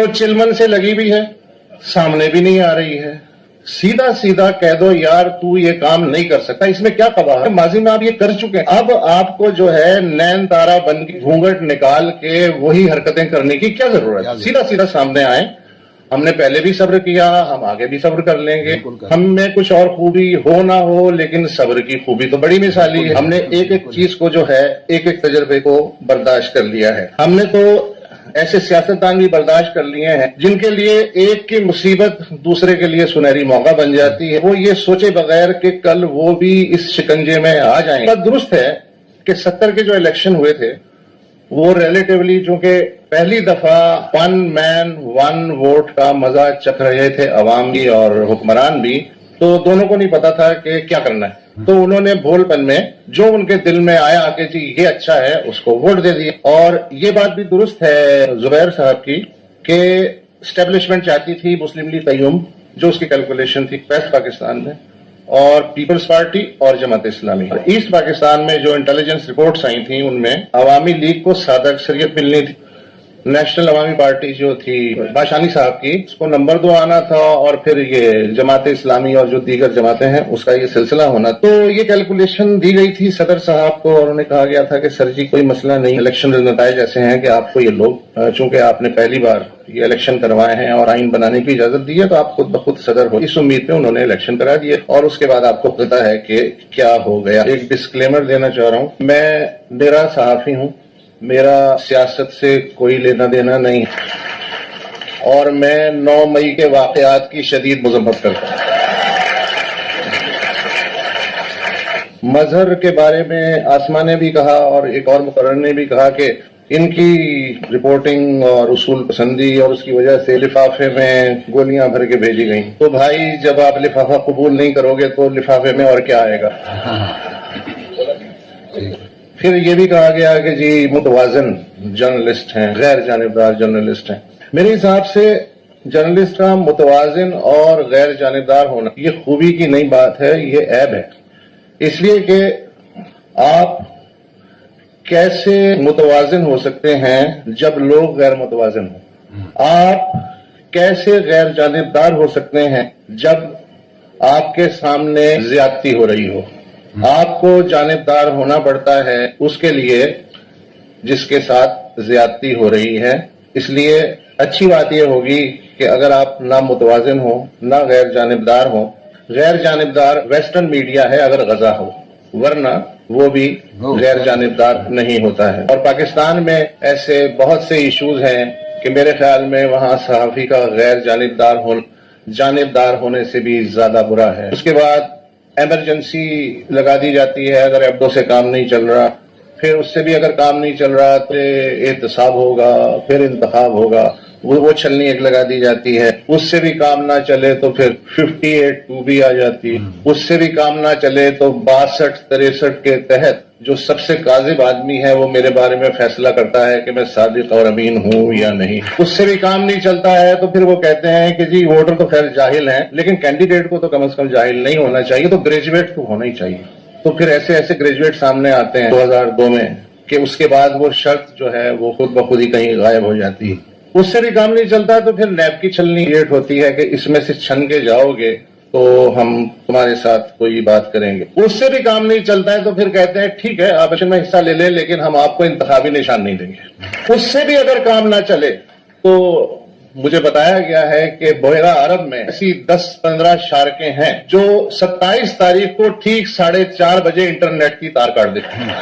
चिलमन से लगी भी है, सामने भी नहीं आ रही है। सीधा सीधा कह दो यार तू ये काम नहीं कर सकता, इसमें क्या कबाह है? माजी में आप ये कर चुके हैं, अब आपको जो है नैन तारा बन के घूंघट निकाल के वही हरकतें करने की क्या जरूरत है? सीधा सीधा सामने आए। हमने पहले भी सब्र किया, हम आगे भी सब्र कर लेंगे। हम में कुछ और खूबी हो ना हो, लेकिन सब्र की खूबी तो बड़ी मिसाली है। हमने एक एक चीज को जो है, एक एक तजर्बे को बर्दाश्त कर लिया है। हमने तो ऐसे सियासतदान भी बर्दाश्त कर लिए हैं जिनके लिए एक की मुसीबत दूसरे के लिए सुनहरी मौका बन जाती है। वो ये सोचे बगैर कि कल वो भी इस शिकंजे में आ जाएं। बात दुरुस्त है कि 70 के जो इलेक्शन हुए थे वो रिलेटिवली, चूंकि पहली दफा वन मैन वन वोट का मजा चख रहे थे अवाम भी और हुक्मरान भी, तो दोनों को नहीं पता था कि क्या करना है। तो उन्होंने भोलपन में जो उनके दिल में आया कि जी ये अच्छा है, उसको वोट दे दिया। और ये बात भी दुरुस्त है जुबैर साहब की कि एस्टेब्लिशमेंट चाहती थी मुस्लिम लीग तय्युम, जो उसकी कैलकुलेशन थी वेस्ट पाकिस्तान में, और पीपल्स पार्टी और जमात इस्लामी। ईस्ट पाकिस्तान में जो इंटेलिजेंस रिपोर्ट्स आई थी उनमें अवामी लीग को सादा अक्सरियत मिलनी थी। नेशनल अवामी पार्टी जो थी बाशानी साहब की, उसको नंबर 2 आना था, और फिर ये जमात इस्लामी और जो दीगर जमातें हैं उसका ये सिलसिला होना। तो ये कैलकुलेशन दी गई थी सदर साहब को, और उन्हें कहा गया था कि सर जी कोई मसला नहीं, इलेक्शन नताइज ऐसे हैं कि आपको ये लोग, चूंकि आपने पहली बार ये इलेक्शन करवाए हैं और आइन बनाने की इजाजत दी है, तो आप खुद ब खुद सदर हो। इस उम्मीद में उन्होंने इलेक्शन करा दिए, और उसके बाद आपको पता है कि क्या हो गया। एक डिस्क्लेमर देना चाह रहा हूँ, मैं निरा सहाफी हूँ, मेरा सियासत से कोई लेना देना नहीं, और मैं 9 मई के वाकयात की शदीद मजम्मत करता हूँ। मजहर के बारे में आसमा ने भी कहा और एक और मुकर्रर ने भी कहा कि इनकी रिपोर्टिंग और उसूल पसंदी और उसकी वजह से लिफाफे में गोलियां भर के भेजी गई। तो भाई जब आप लिफाफा कबूल नहीं करोगे तो लिफाफे में और क्या आएगा? फिर ये भी कहा गया कि जी मुतवाज़िन जर्नलिस्ट हैं, गैर जानिबदार जर्नलिस्ट हैं। मेरे हिसाब से जर्नलिस्ट का मुतवाज़िन और गैर जानिबदार होना ये खूबी की नई बात है, ये ऐब है। इसलिए कि आप कैसे मुतवाज़िन हो सकते हैं जब लोग गैर मुतवाज़िन हो? आप कैसे गैर जानिबदार हो सकते हैं जब आपके सामने ज्यादती हो रही हो? आपको जानिबदार होना पड़ता है उसके लिए जिसके साथ ज्यादती हो रही है। इसलिए अच्छी बात यह होगी कि अगर आप ना मुतवाज़िन हो ना गैर जानिबदार हो। गैर जानिबदार वेस्टर्न मीडिया है अगर गजा हो, वरना वो भी गैर जानिबदार नहीं होता है। और पाकिस्तान में ऐसे बहुत से इश्यूज हैं कि मेरे ख्याल में वहां सहाफी का गैर जानिबदार होने से भी ज्यादा बुरा है। उसके बाद इमरजेंसी लगा दी जाती है अगर एबडो से काम नहीं चल रहा, फिर उससे भी अगर काम नहीं चल रहा तो एहतसाब होगा, फिर इंतखाब होगा, वो छलनी एक लगा दी जाती है। उससे भी काम ना चले तो फिर 58(2) भी आ जाती है। उससे भी काम ना चले तो 62-63 के तहत जो सबसे काजिब आदमी है वो मेरे बारे में फैसला करता है कि मैं सादिक और अमीन हूं या नहीं। उससे भी काम नहीं चलता है तो फिर वो कहते हैं कि जी वोटर तो खैर जाहिल हैं, लेकिन कैंडिडेट को तो कम से कम जाहिल नहीं होना चाहिए, तो ग्रेजुएट तो होना ही चाहिए। तो फिर ऐसे ऐसे ग्रेजुएट सामने आते हैं 2002 में कि उसके बाद वो शर्त जो है वो खुद ब खुद ही कहीं गायब हो जाती है। उससे भी काम नहीं चलता तो फिर नैब की छलनी क्रिएट होती है कि इसमें से छन के जाओगे तो हम तुम्हारे साथ कोई बात करेंगे। उससे भी काम नहीं चलता है तो फिर कहते हैं ठीक है आप इलेक्शन में हिस्सा ले लें, लेकिन हम आपको इंतखाबी निशान नहीं देंगे। उससे भी अगर काम ना चले तो मुझे बताया गया है कि बोहरा अरब में ऐसी 10-15 शारकें हैं जो 27 तारीख को ठीक 4:30 बजे इंटरनेट की तार काट देती हैं।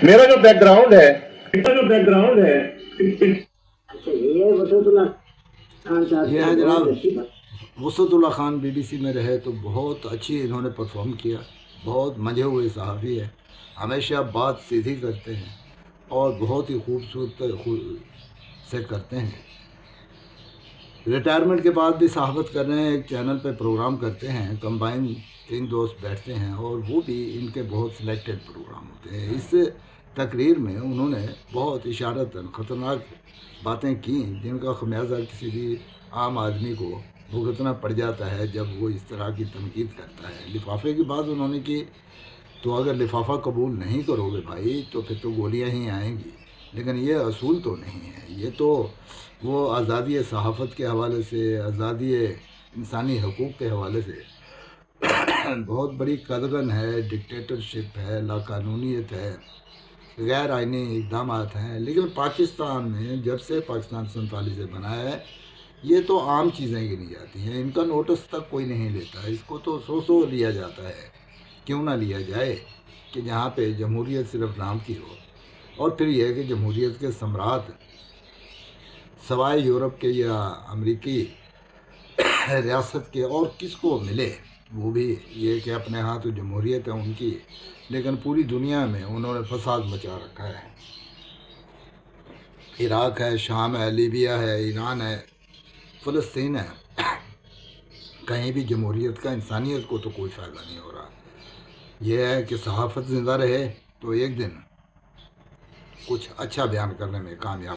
मेरा जो बैकग्राउंड है ये है जनाब वसतुल्लाह खान BBC में रहे तो बहुत अच्छी इन्होंने परफॉर्म किया, बहुत मजे हुए सहाफ़ी है, हमेशा बात सीधी करते हैं और बहुत ही खूबसूरत से करते हैं। रिटायरमेंट के बाद भी सहाफ़त कर रहे हैं, एक चैनल पे प्रोग्राम करते हैं, कंबाइन 3 दोस्त बैठते हैं और वो भी इनके बहुत सिलेक्टेड प्रोग्राम होते हैं। इस तकरीर में उन्होंने बहुत इशारतन ख़तरनाक बातें की जिनका खमियाजा किसी भी आम आदमी को भुगतना पड़ जाता है जब वो इस तरह की तनकीद करता है। लिफाफे की बात उन्होंने की तो अगर लिफाफा कबूल नहीं करोगे भाई तो फिर तो गोलियां ही आएंगी। لیکن یہ اصول تو نہیں ہے. یہ تو وہ آزادی صحافت کے حوالے سے، آزادی انسانی حقوق کے حوالے سے بہت بڑی قدغن ہے، ڈکٹیٹرشپ ہے، لاقانونیت ہے، غیر آئینی اقدامات ہیں. لیکن پاکستان میں جب سے پاکستان 47 سے بنا ہے، یہ تو عام چیزیں گنی جاتی ہیں. ان کا نوٹس تک کوئی نہیں لیتا. اس کو تو سو لیا جاتا ہے. کیوں نہ لیا جائے کہ جہاں پہ جمہوریت صرف نام کی ہو. اور پھر یہ ہے کہ جمہوریت کے ثمرات سوائے یورپ کے یا امریکی ریاست کے اور کس کو ملے. وہ بھی یہ کہ اپنے ہاں تو جمہوریت ہے ان کی، لیکن پوری دنیا میں انہوں نے فساد مچا رکھا ہے. عراق ہے، شام ہے، لیبیا ہے، ایران ہے، فلسطین ہے. کہیں بھی جمہوریت کا انسانیت کو تو کوئی فائدہ نہیں ہو رہا. یہ ہے کہ صحافت زندہ رہے تو ایک دن کچھ اچھا بیان کرنے میں کامیاب